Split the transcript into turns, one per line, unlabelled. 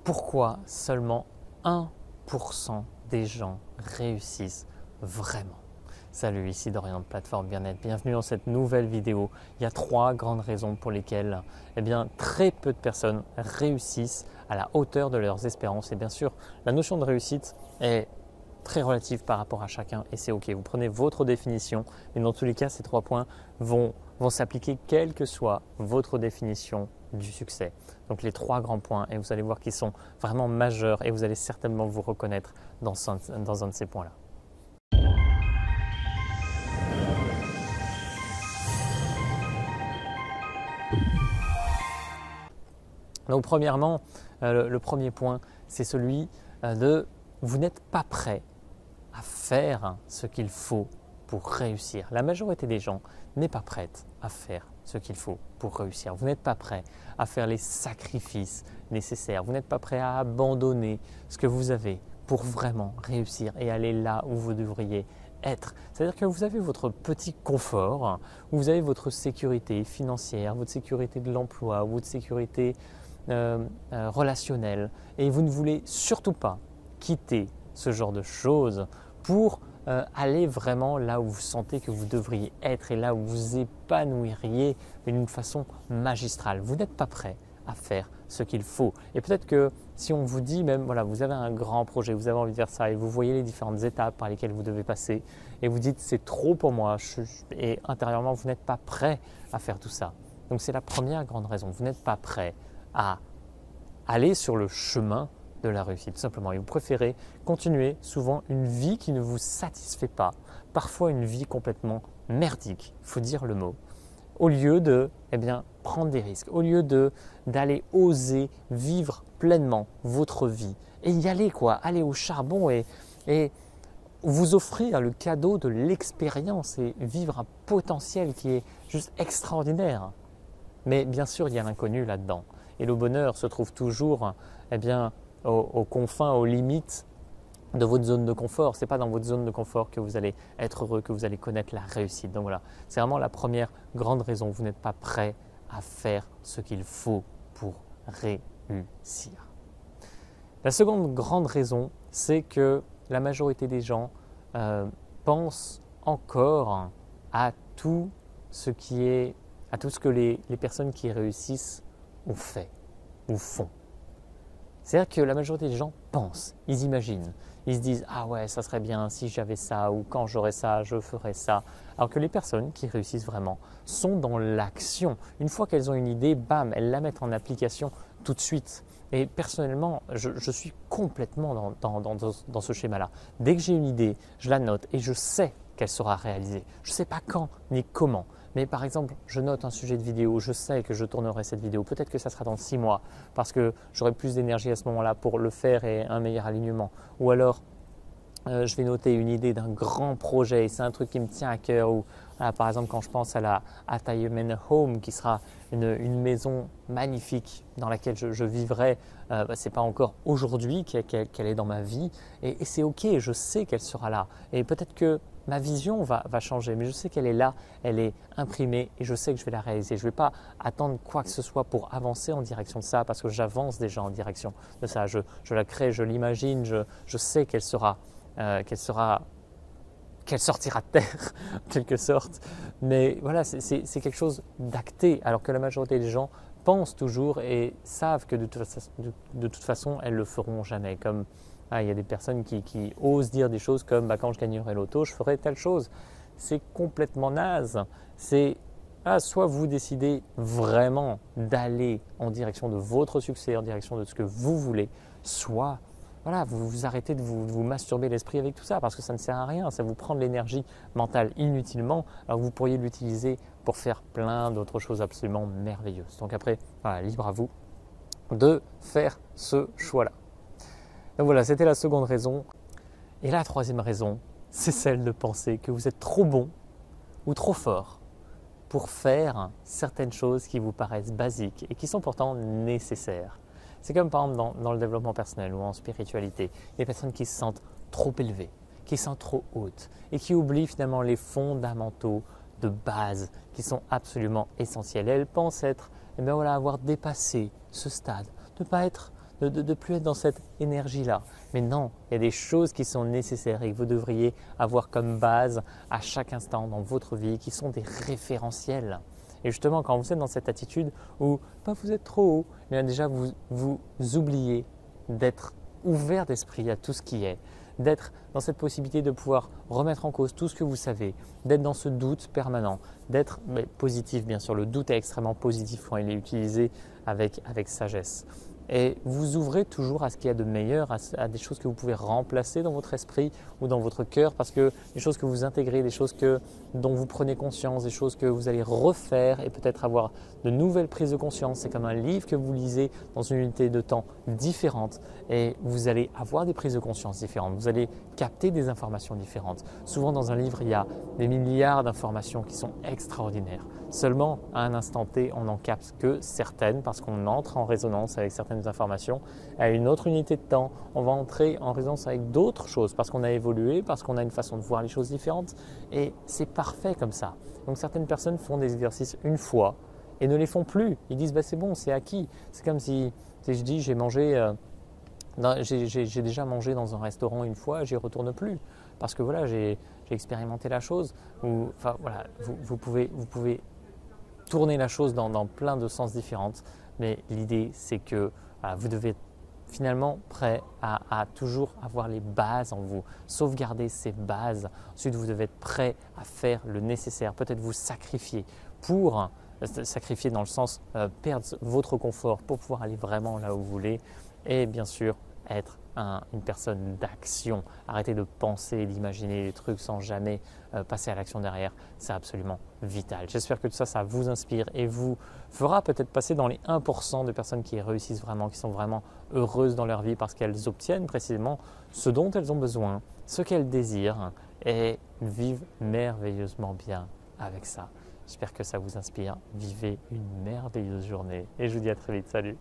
Pourquoi seulement 1% des gens réussissent vraiment? Salut, ici Dorian de Plateforme Bien-être. Bienvenue dans cette nouvelle vidéo. Il y a 3 grandes raisons pour lesquelles très peu de personnes réussissent à la hauteur de leurs espérances. Et bien sûr, la notion de réussite est très relative par rapport à chacun et c'est ok. Vous prenez votre définition, mais dans tous les cas, ces 3 points vont s'appliquer quelle que soit votre définition du succès. Donc les 3 grands points, et vous allez voir qu'ils sont vraiment majeurs et vous allez certainement vous reconnaître dans un de ces points-là. Donc premièrement, le premier point, c'est celui de vous n'êtes pas prêt à faire ce qu'il faut pour réussir. La majorité des gens n'est pas prête à faire ce qu'il faut pour réussir. Vous n'êtes pas prêt à faire les sacrifices nécessaires. Vous n'êtes pas prêt à abandonner ce que vous avez pour vraiment réussir et aller là où vous devriez être. C'est-à-dire que vous avez votre petit confort, vous avez votre sécurité financière, votre sécurité de l'emploi, votre sécurité relationnelle et vous ne voulez surtout pas quitter ce genre de choses pour aller vraiment là où vous sentez que vous devriez être et là où vous épanouiriez d'une façon magistrale. Vous n'êtes pas prêt à faire ce qu'il faut. Et peut-être que si on vous dit même, voilà, vous avez un grand projet, vous avez envie de faire ça et vous voyez les différentes étapes par lesquelles vous devez passer et vous dites c'est trop pour moi et intérieurement vous n'êtes pas prêt à faire tout ça. Donc c'est la première grande raison, vous n'êtes pas prêt à aller sur le chemin de la réussite, tout simplement. Et vous préférez continuer souvent une vie qui ne vous satisfait pas, parfois une vie complètement merdique, il faut dire le mot, au lieu de prendre des risques, au lieu d'aller oser vivre pleinement votre vie et y aller aller au charbon et vous offrir le cadeau de l'expérience et vivre un potentiel qui est juste extraordinaire. Mais bien sûr, il y a l'inconnu là-dedans. Et le bonheur se trouve toujours aux confins, aux limites de votre zone de confort. Ce n'est pas dans votre zone de confort que vous allez être heureux, que vous allez connaître la réussite. Donc voilà, c'est vraiment la première grande raison. Vous n'êtes pas prêt à faire ce qu'il faut pour réussir. La seconde grande raison, c'est que la majorité des gens pensent encore à tout ce que les personnes qui réussissent ont fait ou font. C'est-à-dire que la majorité des gens pensent, ils imaginent, ils se disent « Ah ouais, ça serait bien si j'avais ça ou quand j'aurais ça, je ferais ça ». Alors que les personnes qui réussissent vraiment sont dans l'action. Une fois qu'elles ont une idée, bam, elles la mettent en application tout de suite. Et personnellement, je suis complètement dans ce schéma-là. Dès que j'ai une idée, je la note et je sais qu'elle sera réalisée. Je ne sais pas quand ni comment. Mais par exemple, je note un sujet de vidéo, je sais que je tournerai cette vidéo. Peut-être que ça sera dans 6 mois parce que j'aurai plus d'énergie à ce moment-là pour le faire et un meilleur alignement. Ou alors, je vais noter une idée d'un grand projet et c'est un truc qui me tient à cœur. Ou, voilà, par exemple, quand je pense à la Retirement Home qui sera une maison magnifique dans laquelle je vivrai, ce n'est pas encore aujourd'hui qu'elle est dans ma vie et c'est ok, je sais qu'elle sera là. Et peut-être que ma vision va changer, mais je sais qu'elle est là, elle est imprimée et je sais que je vais la réaliser. Je ne vais pas attendre quoi que ce soit pour avancer en direction de ça parce que j'avance déjà en direction de ça. Je la crée, je l'imagine, je sais qu'elle sortira de terre en quelque sorte. Mais voilà, c'est quelque chose d'acté alors que la majorité des gens pensent toujours et savent que de toute façon, elles ne le feront jamais. Comme il y a des personnes qui osent dire des choses comme quand je gagnerai l'auto, je ferai telle chose. C'est complètement naze. C'est soit vous décidez vraiment d'aller en direction de votre succès, en direction de ce que vous voulez, soit voilà, vous arrêtez de vous masturber l'esprit avec tout ça parce que ça ne sert à rien, ça vous prend de l'énergie mentale inutilement alors que vous pourriez l'utiliser pour faire plein d'autres choses absolument merveilleuses. Donc après, voilà, libre à vous de faire ce choix-là. Donc voilà, c'était la seconde raison. Et la troisième raison, c'est celle de penser que vous êtes trop bon ou trop fort pour faire certaines choses qui vous paraissent basiques et qui sont pourtant nécessaires. C'est comme par exemple dans le développement personnel ou en spiritualité, les personnes qui se sentent trop élevées, qui se sentent trop hautes et qui oublient finalement les fondamentaux de base qui sont absolument essentiels. Et elles pensent avoir dépassé ce stade, de ne pas être de plus être dans cette énergie-là. Mais non, il y a des choses qui sont nécessaires et que vous devriez avoir comme base à chaque instant dans votre vie qui sont des référentiels. Et justement, quand vous êtes dans cette attitude où vous êtes trop haut, eh bien déjà vous oubliez d'être ouvert d'esprit à tout ce qui est, d'être dans cette possibilité de pouvoir remettre en cause tout ce que vous savez, d'être dans ce doute permanent, d'être positif bien sûr. Le doute est extrêmement positif quand il est utilisé avec sagesse. Et vous ouvrez toujours à ce qu'il y a de meilleur, à des choses que vous pouvez remplacer dans votre esprit ou dans votre cœur, parce que des choses que vous intégrez, des choses dont vous prenez conscience, des choses que vous allez refaire et peut-être avoir de nouvelles prises de conscience. C'est comme un livre que vous lisez dans une unité de temps différente et vous allez avoir des prises de conscience différentes. Vous allez capter des informations différentes. Souvent dans un livre, il y a des milliards d'informations qui sont extraordinaires. Seulement, à un instant T, on n'en capte que certaines parce qu'on entre en résonance avec certaines informations. À une autre unité de temps, on va entrer en résonance avec d'autres choses parce qu'on a évolué, parce qu'on a une façon de voir les choses différentes et c'est parfait comme ça. Donc certaines personnes font des exercices une fois et ne les font plus. Ils disent c'est bon, c'est acquis. C'est comme si je dis j'ai déjà mangé dans un restaurant une fois, j'y retourne plus parce que voilà, j'ai expérimenté la chose. Vous pouvez tourner la chose dans plein de sens différents, mais l'idée c'est que vous devez être finalement prêt à toujours avoir les bases en vous, sauvegarder ces bases. Ensuite, vous devez être prêt à faire le nécessaire, peut-être vous sacrifier dans le sens perdre votre confort pour pouvoir aller vraiment là où vous voulez et bien sûr être une personne d'action. Arrêtez de penser et d'imaginer les trucs sans jamais passer à l'action derrière. C'est absolument vital. J'espère que tout ça, ça vous inspire et vous fera peut-être passer dans les 1% de personnes qui réussissent vraiment, qui sont vraiment heureuses dans leur vie parce qu'elles obtiennent précisément ce dont elles ont besoin, ce qu'elles désirent et vivent merveilleusement bien avec ça. J'espère que ça vous inspire. Vivez une merveilleuse journée et je vous dis à très vite. Salut!